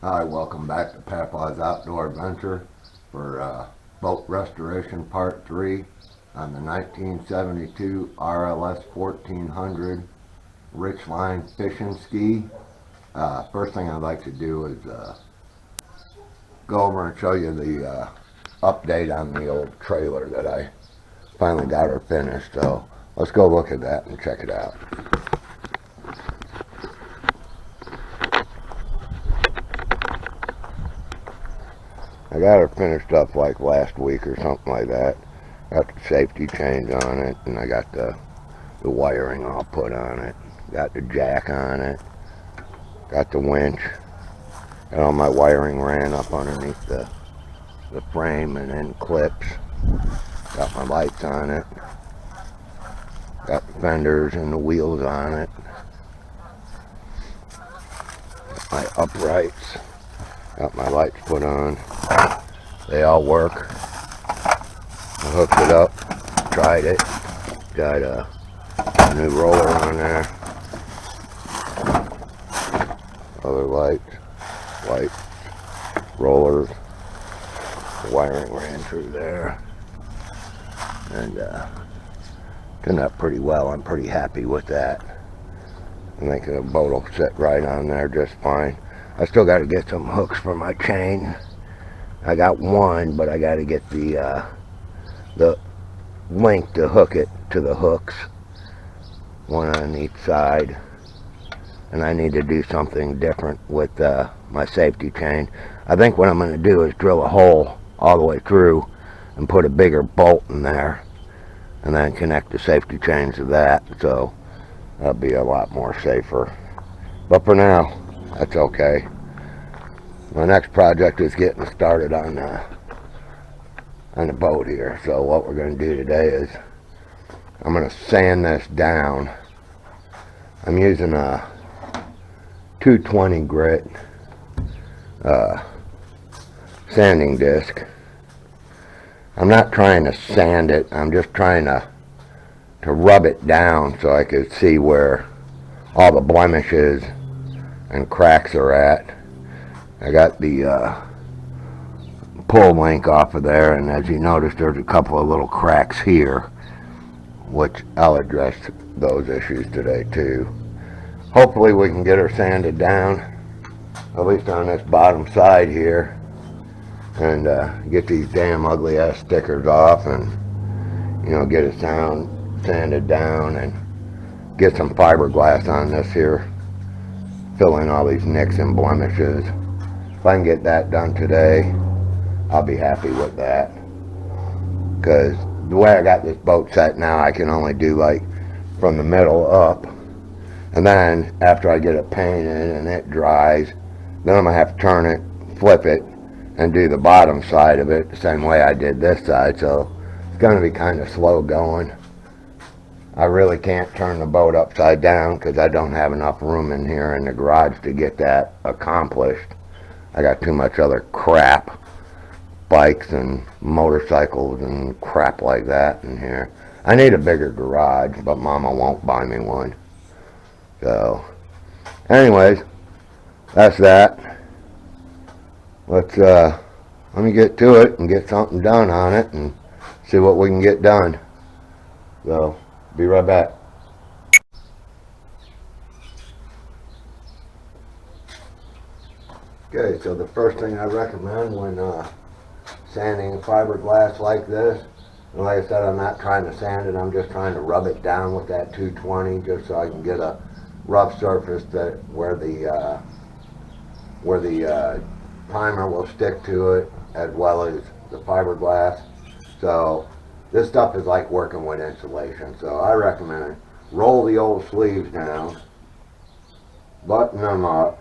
Hi, welcome back to Papa's Outdoor Adventure for Boat Restoration Part 3 on the 1972 RLS 1400 Richline Fishing Ski. First thing I'd like to do is go over and show you the update on the old trailer that I finally got her finished. So let's go look at that and check it out. I got her finished up like last week or something like that. Got the safety chains on it, and I got the wiring all put on it. Got the jack on it. Got the winch. Got all my wiring ran up underneath the frame and then clips. Got my lights on it. Got the fenders and the wheels on it. Got my uprights. Got my lights put on. They all work. I hooked it up, tried it. Got a new roller on there. Other lights, rollers. The wiring ran through there. And turned out pretty well. I'm pretty happy with that. I think the boat will sit right on there just fine. I still got to get some hooks for my chain. I got one, but I got to get the link to hook it to the hooks, one on each side. And I need to do something different with my safety chain. I think what I'm going to do is drill a hole all the way through and put a bigger bolt in there, and then connect the safety chains to that. So that'll be a lot more safer. But for now, that's okay. My next project is getting started on the boat here. So what we're going to do today is I'm going to sand this down. I'm using a 220 grit sanding disc. I'm not trying to sand it. I'm just trying to rub it down so I could see where all the blemishes and cracks are at. I got the pull link off of there, and as you notice, there's a couple of little cracks here, which I'll address those issues today too. Hopefully we can get her sanded down, at least on this bottom side here, and get these damn ugly ass stickers off, and get it sanded down, and get some fiberglass on this here, fill in all these nicks and blemishes. If I can get that done today, I'll be happy with that. Because the way I got this boat set now, I can only do like from the middle up. And then after I get it painted and it dries, then I'm going to have to turn it, flip it, and do the bottom side of it the same way I did this side. So it's going to be kind of slow going. I really can't turn the boat upside down because I don't have enough room in here in the garage to get that accomplished. I got too much other crap, bikes and motorcycles and crap like that in here. I need a bigger garage, but Mama won't buy me one. So, anyways, that's that. Let me get to it and get something done on it and see what we can get done. So, be right back. Okay, so the first thing I recommend when sanding fiberglass like this, and like I said, I'm not trying to sand it, I'm just trying to rub it down with that 220 just so I can get a rough surface that where the primer will stick to it, as well as the fiberglass. So this stuff is like working with insulation, so I recommend roll the old sleeves down, button them up.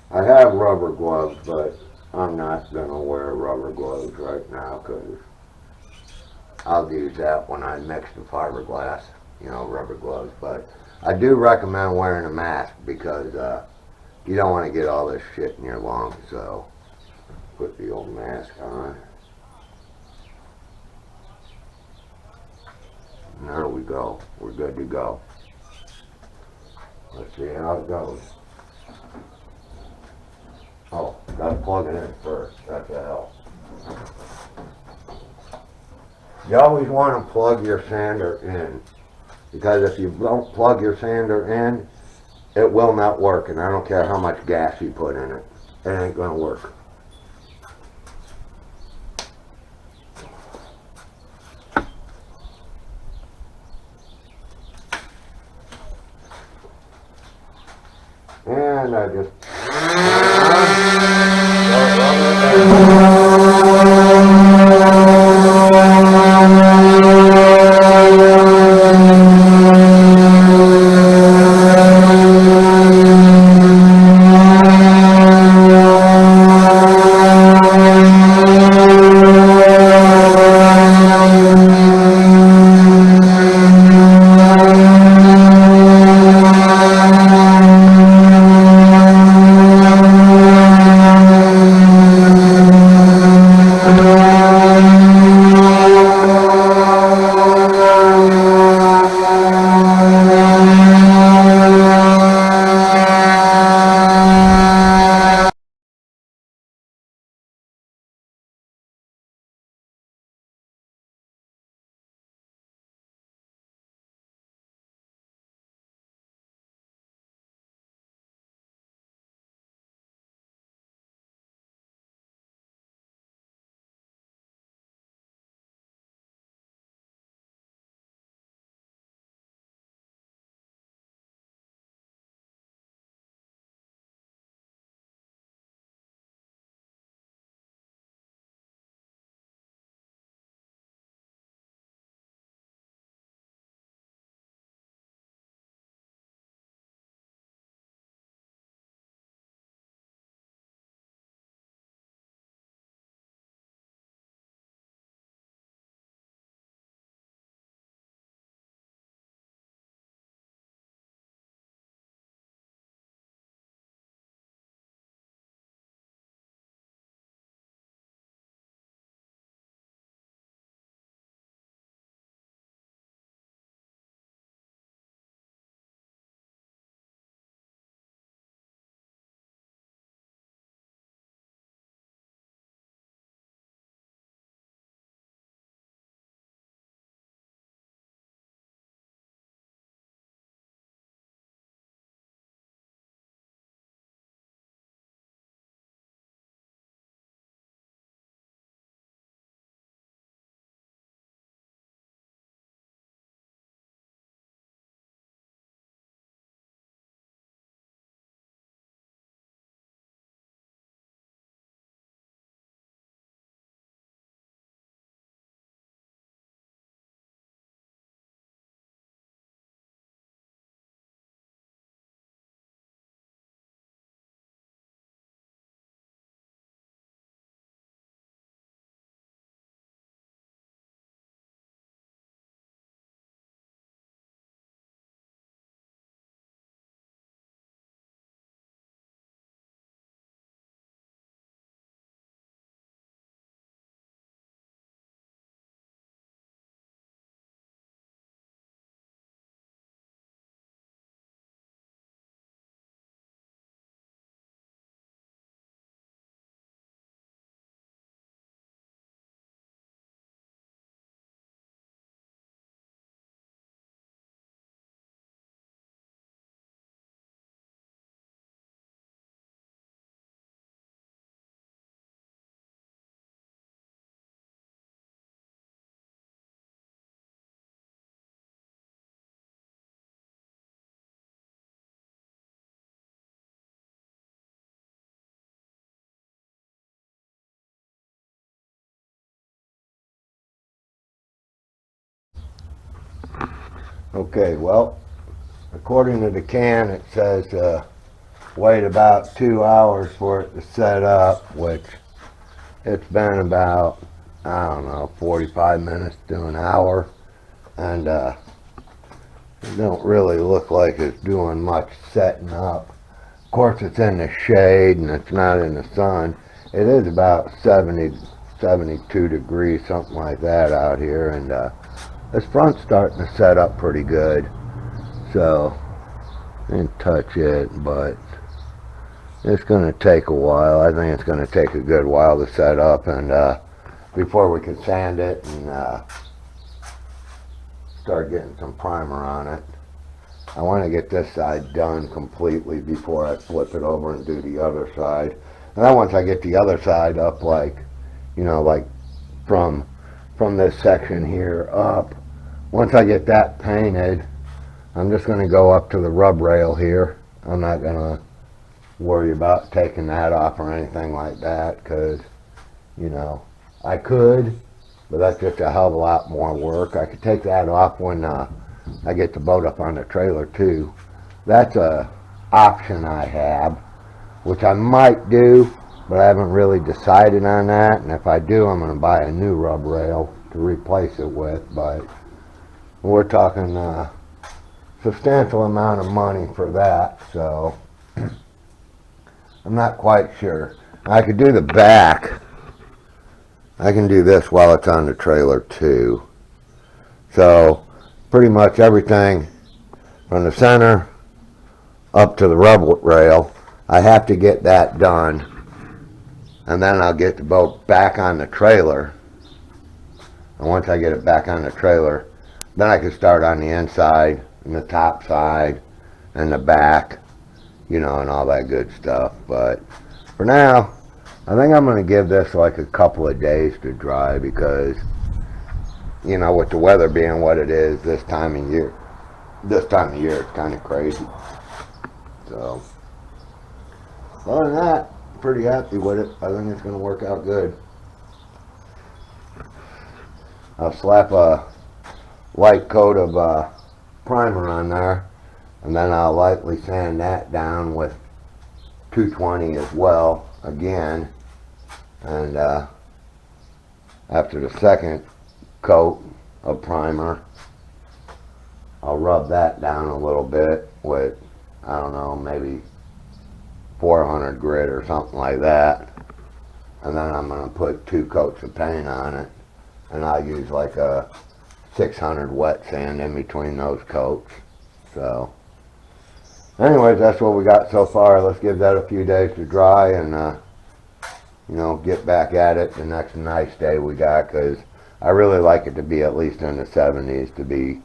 I have rubber gloves, but I'm not going to wear rubber gloves right now because I'll use that when I mix the fiberglass, rubber gloves. But I do recommend wearing a mask because you don't want to get all this shit in your lungs. So put the old mask on. And there we go. We're good to go. Let's see how it goes. Gotta plug it in first, that's a help. You always want to plug your sander in, because if you don't plug your sander in, it will not work, and I don't care how much gas you put in it. It ain't gonna work. And I just okay, well, according to the can, it says wait about 2 hours for it to set up, which it's been about, I don't know, 45 minutes to an hour, and it don't really look like it's doing much setting up. Of course, it's in the shade and it's not in the sun. It is about 70, 72 degrees, something like that out here, and this front's starting to set up pretty good. So, I didn't touch it, but It's going to take a while. I think it's going to take a good while to set up, and before we can sand it and start getting some primer on it. I want to get this side done completely before I flip it over and do the other side. And then once I get the other side up, like, you know, like from this section here up, once I get that painted, I'm just going to go up to the rub rail here. I'm not going to worry about taking that off or anything like that, because, you know, I could, but that's just a hell of a lot more work. I could take that off when I get the boat up on the trailer too. That's a option I have, which I might do, but I haven't really decided on that. And if I do, I'm going to buy a new rub rail to replace it with. But we're talking a substantial amount of money for that, so I'm not quite sure. I could do the back. I can do this while it's on the trailer too. So pretty much everything from the center up to the rub rail, I have to get that done, and then I'll get the boat back on the trailer. And once I get it back on the trailer, then I can start on the inside and the top side and the back, you know, and all that good stuff. But for now, I think I'm going to give this like a couple of days to dry, because, you know, with the weather being what it is this time of year, it's kind of crazy. So, other than that, I'm pretty happy with it. I think it's going to work out good. I'll slap a light coat of primer on there, and then I'll lightly sand that down with 220 as well again. And after the second coat of primer, I'll rub that down a little bit with, I don't know, maybe 400 grit or something like that. And then I'm going to put 2 coats of paint on it, and I'll use like a 600 wet sand in between those coats. So anyways, that's what we got so far. Let's give that a few days to dry, and you know, get back at it the next nice day we got, because I really like it to be at least in the 70s to be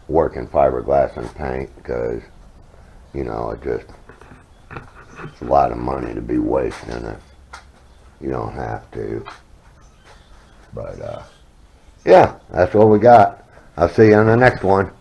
working fiberglass and paint, because, you know, it's a lot of money to be wasting it. You don't have to. But yeah, that's what we got. I'll see you on the next one.